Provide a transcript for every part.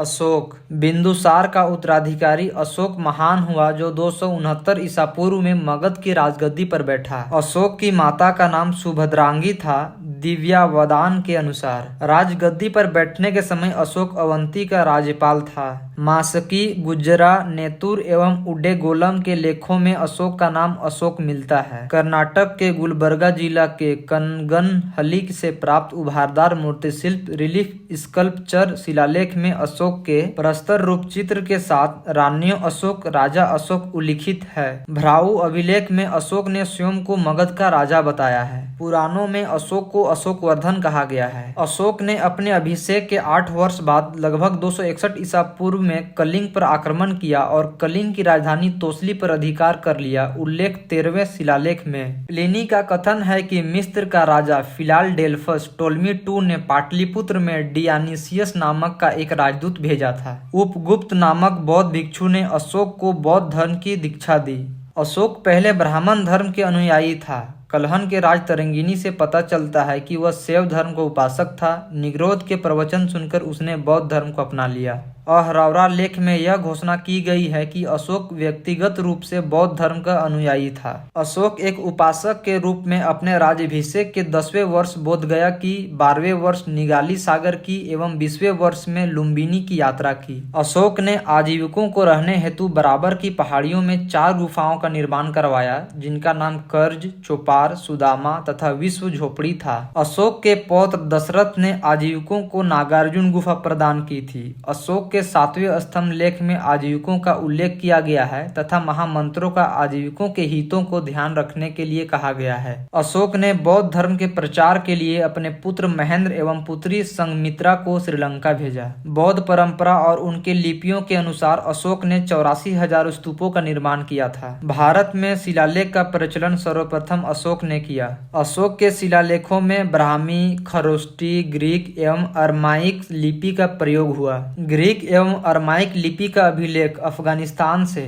अशोक। बिंदुसार का उत्तराधिकारी अशोक महान हुआ जो 269 ईसा पूर्व में मगध की राजगद्दी पर बैठा। अशोक की माता का नाम सुभद्रांगी था। दिव्यावदान के अनुसार राजगद्दी पर बैठने के समय अशोक अवंती का राज्यपाल था। मासकी, गुज्जरा, नेतुर एवं उड्डेगोलम के लेखों में अशोक का नाम अशोक मिलता है। कर्नाटक के गुलबर्गा जिला के कनगनहल्ली से प्राप्त उभारदार मूर्तिशिल्प रिलीफ स्कल्पचर शिलालेख में अशोक के प्रस्तर रूप चित्र के साथ रानियों अशोक, राजा अशोक उल्लिखित है। भ्राऊ अभिलेख में अशोक ने स्वयं को मगध का राजा बताया है। पुराणों में अशोक को अशोकवर्धन कहा गया है। अशोक ने अपने अभिषेक के 8 वर्ष बाद लगभग 261 ईसा पूर्व में कलिंग पर आक्रमण किया और कलिंग की राजधानी तोसली पर अधिकार कर लिया। उल्लेख 13वें शिलालेख में। प्लिनी का कथन है कि मिस्र का राजा फिलाडेल्फस टोलेमी II ने पाटलिपुत्र में डियानिसियस नामक का एक राजदूत भेजा था। उपगुप्त नामक बौद्ध भिक्षु ने अशोक को बौद्ध धर्म की दीक्षा दी। अशोक पहले ब्राह्मण धर्म के अनुयायी था। कलहन के राज तरंगिनी से पता चलता है कि वह शैव धर्म का उपासक था। निग्रोध के प्रवचन सुनकर उसने बौद्ध धर्म को अपना लिया। अहरवरा लेख में यह घोषणा की गई है कि अशोक व्यक्तिगत रूप से बौद्ध धर्म का अनुयायी था। अशोक एक उपासक के रूप में अपने राज्याभिषेक के 10वें वर्ष बोधगया की, 12वें वर्ष निगाली सागर की एवं 20वें वर्ष में लुम्बिनी की यात्रा की। अशोक ने आजीविकों को रहने हेतु बराबर की पहाड़ियों में 4 गुफाओं का निर्माण करवाया, जिनका नाम कर्ज, चोपार, सुदामा तथा विश्व झोपड़ी था। अशोक के पौत्र दशरथ ने आजीविकों को नागार्जुन गुफा प्रदान की थी। अशोक के 7वें स्तंभ लेख में आजीविकों का उल्लेख किया गया है तथा महामंत्रों का आजीविकों के हितों को ध्यान रखने के लिए कहा गया है। अशोक ने बौद्ध धर्म के प्रचार के लिए अपने पुत्र महेंद्र एवं पुत्री संघमित्रा को श्रीलंका भेजा। बौद्ध परंपरा और उनके लिपियों के अनुसार अशोक ने 84,000 स्तूपों का निर्माण किया था। भारत में शिलालेख का प्रचलन सर्वप्रथम अशोक ने किया। अशोक के शिलालेखों में ब्राह्मी, खरोष्टी, ग्रीक एवं अरमाइक लिपि का प्रयोग हुआ। ग्रीक एवं अरमाइक लिपि का अभिलेख अफगानिस्तान से,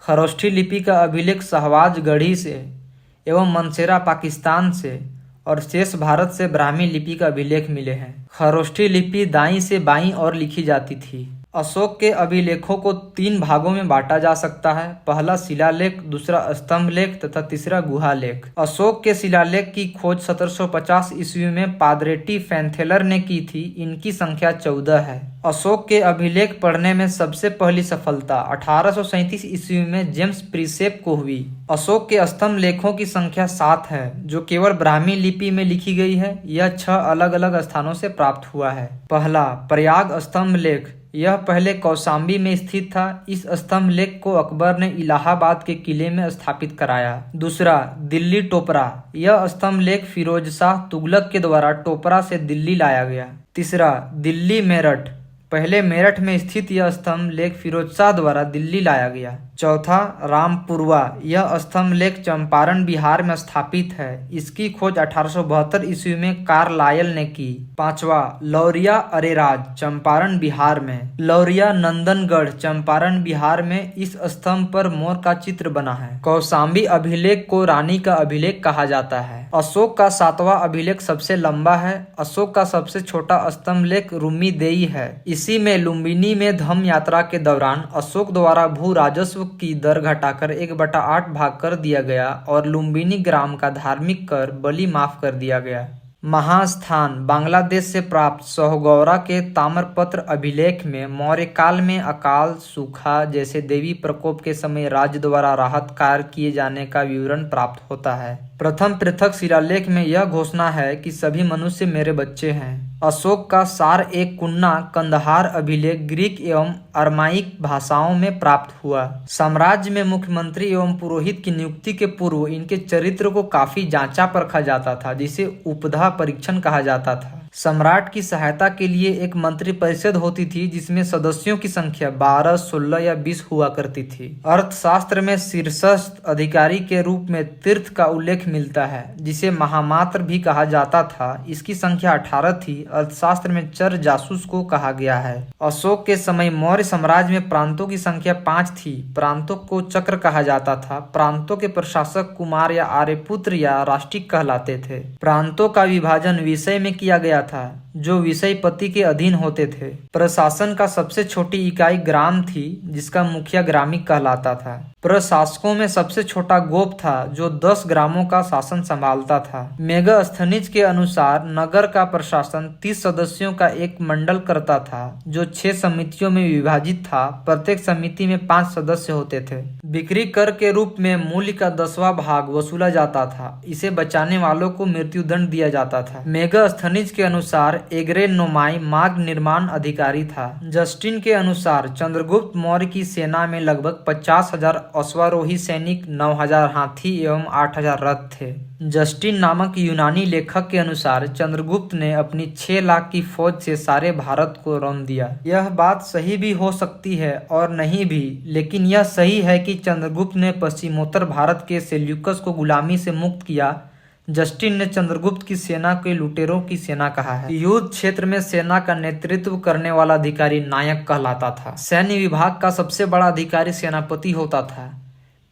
खरोष्ठी लिपि का अभिलेख शहवाज गढ़ी से एवं मनसेरा पाकिस्तान से और शेष भारत से ब्राह्मी लिपि का अभिलेख मिले हैं। खरोष्ठी लिपि दाईं से बाईं ओर लिखी जाती थी। अशोक के अभिलेखों को 3 भागों में बांटा जा सकता है। पहला शिलालेख, दूसरा स्तंभ लेख तथा तीसरा गुहा लेख। अशोक के शिलालेख की खोज 1750 ईस्वी में पादरेटी फैंथेलर ने की थी। इनकी संख्या 14 है। अशोक के अभिलेख पढ़ने में सबसे पहली सफलता 1837 ईस्वी में जेम्स प्रिसेप को हुई। अशोक के स्तंभ लेखों की संख्या 7 है, जो केवल ब्राह्मी लिपि में लिखी गई है। यह 6 अलग अलग स्थानों से प्राप्त हुआ है। पहला प्रयाग स्तंभ लेख, यह पहले कौशाम्बी में स्थित था। इस स्तंभ लेख को अकबर ने इलाहाबाद के किले में स्थापित कराया। दूसरा दिल्ली टोपरा, यह स्तंभ लेख फिरोज शाह तुगलक के द्वारा टोपरा से दिल्ली लाया गया। तीसरा दिल्ली मेरठ, पहले मेरठ में स्थित यह स्तंभ लेख फिरोज शाह द्वारा दिल्ली लाया गया। चौथा रामपुरवा, यह स्तंभ लेख चंपारण बिहार में स्थापित है। इसकी खोज 1872 ईस्वी में कार्लायल ने की। पांचवा लौरिया अरेराज, चंपारण बिहार में। लौरिया नंदनगढ़, चंपारण बिहार में। इस स्तंभ पर मोर का चित्र बना है। कौशाम्बी अभिलेख को रानी का अभिलेख कहा जाता है। अशोक का 7वां अभिलेख सबसे लंबा है। अशोक का सबसे छोटा स्तंभ लेख रुम्मीदेई है। इसी में लुम्बिनी में धम्म यात्रा के दौरान अशोक द्वारा भू राजस्व की दर घटाकर 1/8 भाग कर दिया गया और लुम्बिनी ग्राम का धार्मिक कर बलि माफ कर दिया गया। महास्थान, बांग्लादेश से प्राप्त सोहगौरा के ताम्रपत्र अभिलेख में मौर्य काल में अकाल, सूखा जैसे देवी प्रकोप के समय राज्य द्वारा राहत कार्य किए जाने का विवरण प्राप्त होता है। प्रथम पृथक शिलालेख में यह घोषणा है कि सभी मनुष्य मेरे बच्चे हैं। अशोक का सार एक कुन्ना कंदहार अभिलेख ग्रीक एवं अरमाइक भाषाओं में प्राप्त हुआ। साम्राज्य में मुख्यमंत्री एवं पुरोहित की नियुक्ति के पूर्व इनके चरित्र को काफी जांचा परखा जाता था, जिसे उपधा परीक्षण कहा जाता था। सम्राट की सहायता के लिए एक मंत्री परिषद होती थी, जिसमें सदस्यों की संख्या 12, 16 या 20 हुआ करती थी। अर्थशास्त्र में शीर्षस्थ अधिकारी के रूप में तीर्थ का उल्लेख मिलता है, जिसे महामात्र भी कहा जाता था। इसकी संख्या 18 थी। अर्थशास्त्र में चर जासूस को कहा गया है। अशोक के समय मौर्य साम्राज्य में प्रांतों की संख्या 5 थी। प्रांतों को चक्र कहा जाता था। प्रांतों के प्रशासक कुमार या आर्यपुत्र या राष्ट्रिक कहलाते थे। प्रांतों का विभाजन विषय में किया गया गया था, जो विषयपति के अधीन होते थे। प्रशासन का सबसे छोटी इकाई ग्राम थी, जिसका मुखिया ग्रामिक कहलाता था। प्रशासकों में सबसे छोटा गोप था, जो 10 ग्रामों का शासन संभालता था। मेगास्थनीज के अनुसार नगर का प्रशासन 30 सदस्यों का एक मंडल करता था, जो 6 समितियों में विभाजित था। प्रत्येक समिति में 5 सदस्य होते थे। बिक्री कर के रूप में मूल्य का 10वां भाग वसूला जाता था। इसे बचाने वालों को मृत्युदंड दिया जाता था। मेगास्थनीज के अनुसार एग्रे नोमाई मार्ग निर्माण अधिकारी था। जस्टिन के अनुसार चंद्रगुप्त मौर्य की सेना में लगभग 50,000 अश्वारोही सैनिक, 9,000 हाथी एवं 8,000 रथ थे। जस्टिन नामक यूनानी लेखक के अनुसार चंद्रगुप्त ने अपनी 6 लाख की फौज से सारे भारत को रौंद दिया। यह बात सही भी हो सकती है और नहीं भी, लेकिन यह सही है कि चंद्रगुप्त ने पश्चिमोत्तर भारत के सेल्यूकस को गुलामी से मुक्त किया। जस्टिन ने चंद्रगुप्त की सेना को लुटेरों की सेना कहा है। युद्ध क्षेत्र में सेना का नेतृत्व करने वाला अधिकारी नायक कहलाता था। सैन्य विभाग का सबसे बड़ा अधिकारी सेनापति होता था।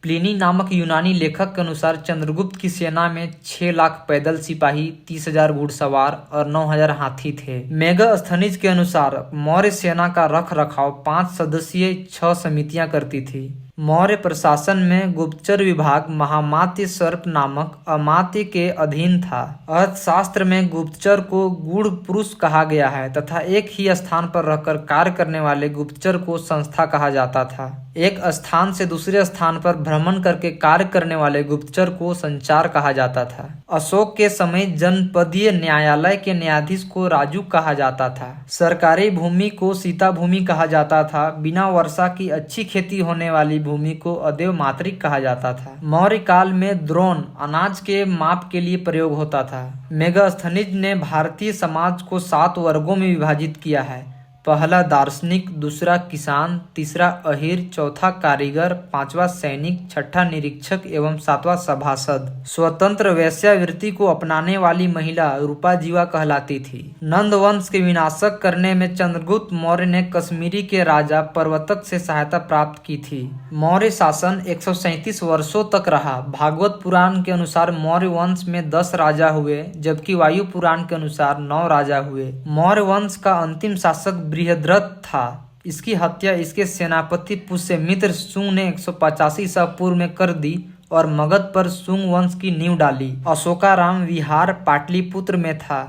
प्लिनी नामक यूनानी लेखक के अनुसार चंद्रगुप्त की सेना में 6 लाख पैदल सिपाही, 30,000 घुड़सवार और 9,000 हाथी थे। मेगास्थनीज के अनुसार मौर्य सेना का रख रखाव 5 सदस्यीय 6 समितियां करती थी। मौर्य प्रशासन में गुप्तचर विभाग महामात्य सर्प नामक अमात्य के अधीन था। अर्थशास्त्र में गुप्तचर को गूढ़ पुरुष कहा गया है तथा एक ही स्थान पर रहकर कार्य करने वाले गुप्तचर को संस्था कहा जाता था। एक स्थान से दूसरे स्थान पर भ्रमण करके कार्य करने वाले गुप्तचर को संचार कहा जाता था। अशोक के समय जनपदीय न्यायालय के न्यायाधीश को राजू कहा जाता था। सरकारी भूमि को सीता भूमि कहा जाता था। बिना वर्षा की अच्छी खेती होने वाली भूमि को अदेव मातृक कहा जाता था। मौर्य काल में द्रोण अनाज के माप के लिए प्रयोग होता था। मेगास्थनीज ने भारतीय समाज को 7 वर्गों में विभाजित किया है। पहला दार्शनिक, दूसरा किसान, तीसरा अहीर, चौथा कारीगर, 5वां सैनिक, छठा निरीक्षक एवं 7वां सभासद। स्वतंत्र वेश्यावृत्ति को अपनाने वाली महिला रूपा जीवा कहलाती थी। नंद वंश के विनाशक करने में चंद्रगुप्त मौर्य ने कश्मीरी के राजा परवतक से सहायता प्राप्त की थी। मौर्य शासन 137 वर्षों तक रहा। भागवत पुराण के अनुसार मौर्य वंश में 10 राजा हुए, जबकि वायु पुराण के अनुसार 9 राजा हुए। मौर्य वंश का अंतिम शासक बृहद्रथ था। इसकी हत्या इसके सेनापति पुष्यमित्र शुंग ने 185 ईसा पूर्व में कर दी और मगध पर शुंग वंश की नींव डाली। अशोकाराम विहार पाटलिपुत्र में था।